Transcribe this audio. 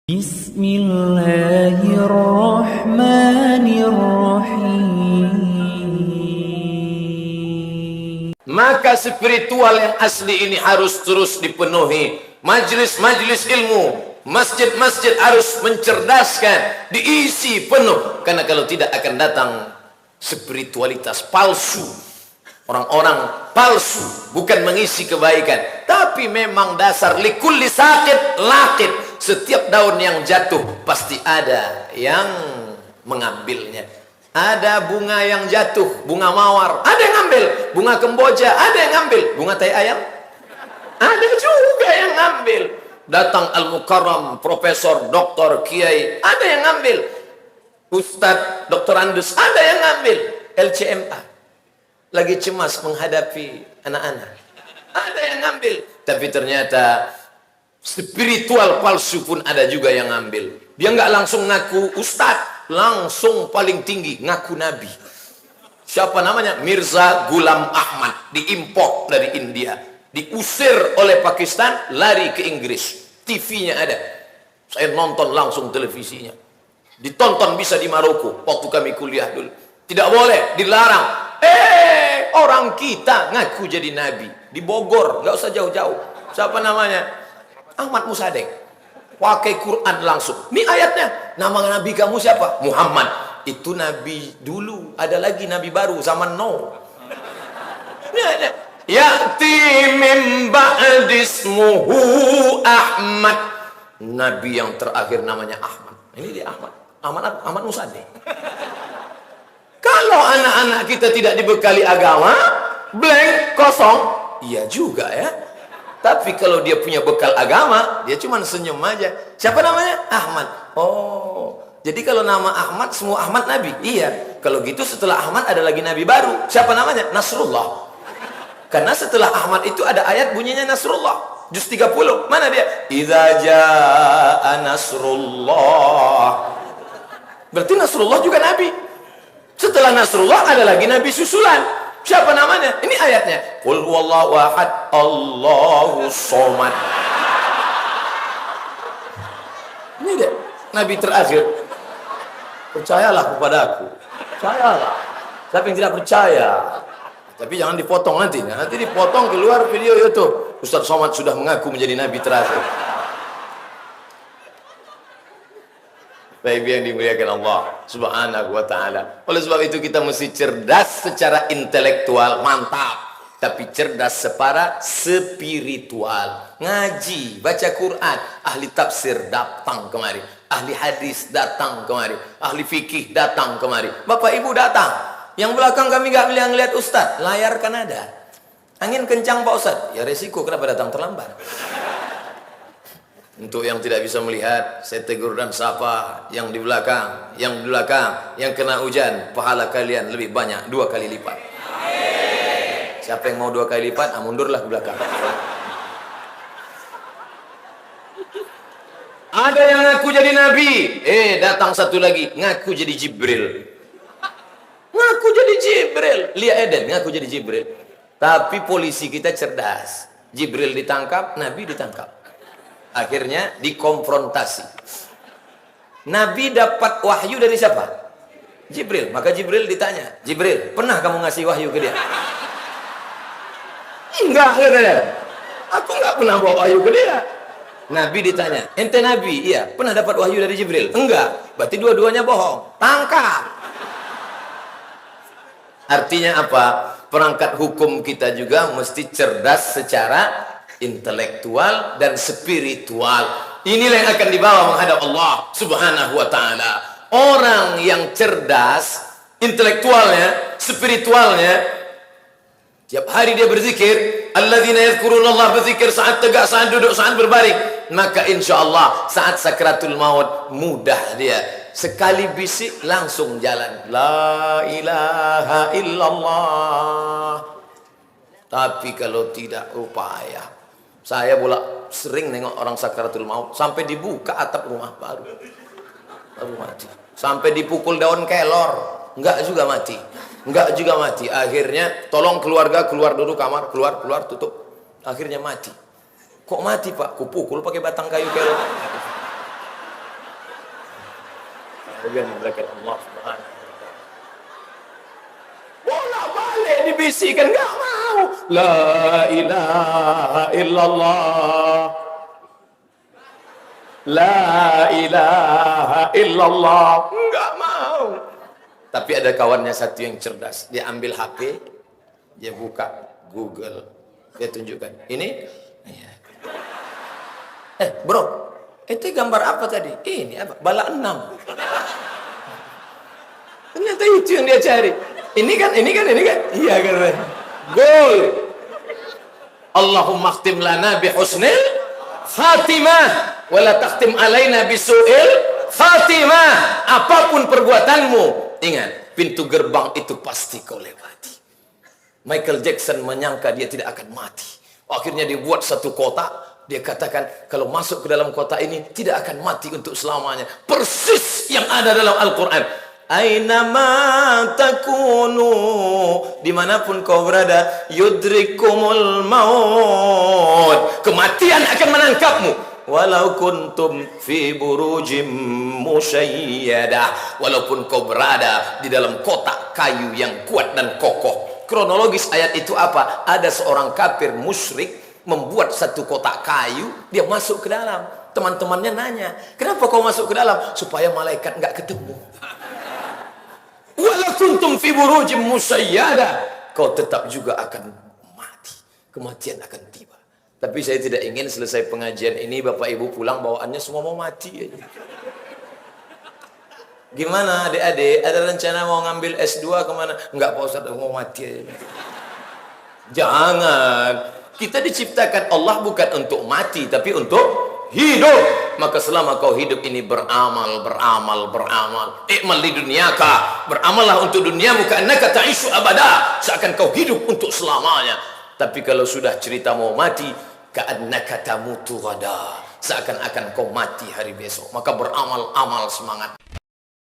Bismillahirrahmanirrahim. Maka spiritual yang asli ini harus terus dipenuhi. Majlis-majlis ilmu, masjid-masjid harus mencerdaskan, diisi penuh. Karena kalau tidak akan datang spiritualitas palsu. Orang-orang palsu, bukan mengisi kebaikan, tapi memang dasar likulli sakit lakit. Setiap daun yang jatuh pasti ada yang mengambilnya. Ada bunga yang jatuh, bunga mawar, ada yang ngambil. Bunga kemboja, ada yang ngambil. Bunga tai ayam, ada juga yang ngambil. Datang al-mukarram, profesor, doktor, kiai, ada yang ngambil. Ustadz, doktorandus, ada yang ngambil. LCMA lagi cemas menghadapi anak-anak, ada yang ngambil. Tapi ternyata spiritual palsu pun ada juga yang ngambil. Dia nggak langsung ngaku ustadz, langsung paling tinggi ngaku nabi. Siapa namanya? Mirza Ghulam Ahmad, diimpor dari India, diusir oleh Pakistan, lari ke Inggris. TV-nya ada, saya nonton langsung televisinya. Ditonton bisa di Maroko waktu kami kuliah dulu. Tidak boleh, dilarang. Orang kita ngaku jadi nabi di Bogor, nggak usah jauh-jauh. Siapa namanya? Ahmad Musadek, pakai Quran langsung. Ini ayatnya. Nama nabi kamu siapa? Muhammad. Itu nabi dulu, ada lagi nabi baru zaman Nuh. Ini ayatnya. Ya'ti min ba'dismuhu Ahmad. Nabi yang terakhir namanya Ahmad. Ini dia Ahmad. Ahmad Musadek. Kalau anak-anak kita tidak dibekali agama, blank, kosong, iya juga ya. Tapi kalau dia punya bekal agama, dia cuma senyum aja. Siapa namanya? Ahmad. Oh, jadi kalau nama Ahmad, semua Ahmad Nabi? Iya. Kalau gitu setelah Ahmad ada lagi Nabi baru. Siapa namanya? Nasrullah. Karena setelah Ahmad itu ada ayat bunyinya Nasrullah. Juz 30. Mana dia? Idza jaa Nasrullah. Berarti Nasrullah juga Nabi. Setelah Nasrullah ada lagi Nabi susulan. Siapa namanya? Ini ayatnya. Qul huwallahu ahad, Allahus somad. Ini dia, Nabi terakhir. Percayalah kepada aku. Percayalah. Siapa yang tidak percaya? Tapi jangan dipotong nanti. Nanti dipotong keluar video YouTube. Ustaz Somad sudah mengaku menjadi Nabi terakhir. Baik yang dimuliakan Allah Subhanahu wa ta'ala. Oleh sebab itu kita mesti cerdas secara intelektual, mantap. Tapi cerdas secara spiritual. Ngaji, baca Quran. Ahli tafsir datang kemari. Ahli hadis datang kemari. Ahli fikih datang kemari. Bapak ibu datang. Yang belakang kami gak melihat ustaz. Layar kan ada. Angin kencang Pak Ustaz. Ya resiko, kenapa datang terlambat? Untuk yang tidak bisa melihat, saya tegur dan sapa yang di belakang, yang kena hujan, pahala kalian lebih banyak 2 kali lipat. Siapa yang mau 2 kali lipat, mundurlah ke belakang. Ada yang ngaku jadi nabi, datang satu lagi, ngaku jadi Jibril. Ngaku jadi Jibril, Lia Eden ngaku jadi Jibril. Tapi polisi kita cerdas. Jibril ditangkap, nabi ditangkap. Akhirnya dikonfrontasi. Nabi dapat wahyu dari siapa? Jibril. Maka Jibril ditanya, Jibril, pernah kamu ngasih wahyu ke dia? Enggak, katanya. Aku enggak pernah bawa wahyu ke dia. Nabi ditanya, ente nabi? Iya. Pernah dapat wahyu dari Jibril? Enggak. Berarti dua-duanya bohong. Tangkap. Artinya apa? Perangkat hukum kita juga mesti cerdas secara intelektual dan spiritual. Inilah yang akan dibawa menghadap Allah Subhanahu wa ta'ala. Orang yang cerdas intelektualnya, spiritualnya, tiap hari dia berzikir, alladzina yadhkurunallaha berzikir saat tegak, saat duduk, saat berbaring, maka insyaallah saat sakratul maut mudah dia. Sekali bisik langsung jalan. La ilaha illallah. Tapi kalau tidak upaya. Saya sering nengok orang sakaratul maut sampai dibuka atap rumah baru mati. Sampai dipukul daun kelor, enggak juga mati. Akhirnya tolong keluarga keluar dulu kamar, keluar tutup. Akhirnya mati. Kok mati Pak? Kupukul pakai batang kayu kelor. Bagian belakang Allah Subhanahu wa taala. Bola balik dibisikkan, enggak mau. La ilaha illallah. La ilaha illallah. Enggak mau. Tapi ada kawannya satu yang cerdas. Dia ambil HP, dia buka Google, dia tunjukkan. Ini, bro, itu gambar apa tadi? Ini apa? Bala 6. Ternyata itu yang dia cari. Ini kan. Iya kan. Gol. Allahumma khtim lana bi husnil khatimah wa la takhtim alaina bisu'il khatimah. Apapun perbuatanmu, ingat, pintu gerbang itu pasti kau lewati. Michael Jackson menyangka dia tidak akan mati. Akhirnya dibuat satu kotak. Dia katakan, kalau masuk ke dalam kota ini, tidak akan mati untuk selamanya. Persis yang ada dalam Al-Quran. Ainama takunu, dimanapun kau berada, yudrikumul maut. Kematian akan menangkapmu. Walau kuntum fi burujim musayyadah. Walaupun kau berada di dalam kotak kayu yang kuat dan kokoh. Kronologis ayat itu apa? Ada seorang kafir musyrik membuat satu kotak kayu, dia masuk ke dalam. Teman-temannya nanya, kenapa kau masuk ke dalam? Supaya malaikat nggak ketemu. Walau kuntum fi burujim musayyadah, kau tetap juga akan mati. Kematian akan tiba. Tapi saya tidak ingin selesai pengajian ini Bapak Ibu pulang bawaannya semua mau mati aja. Gimana adik-adik? Ada rencana mau ngambil S2 kemana? Enggak Pak Ustaz, mau mati aja. Jangan. Kita diciptakan Allah bukan untuk mati, tapi untuk hidup. Maka selama kau hidup ini beramal. Ikmal di dunyaka. Beramallah untuk duniamu ka'annaka ta'ishu abada. Seakan kau hidup untuk selamanya. Tapi kalau sudah cerita mau mati, ka'annaka tamutu ghada. Seakan-akan kau mati hari besok. Maka beramal semangat.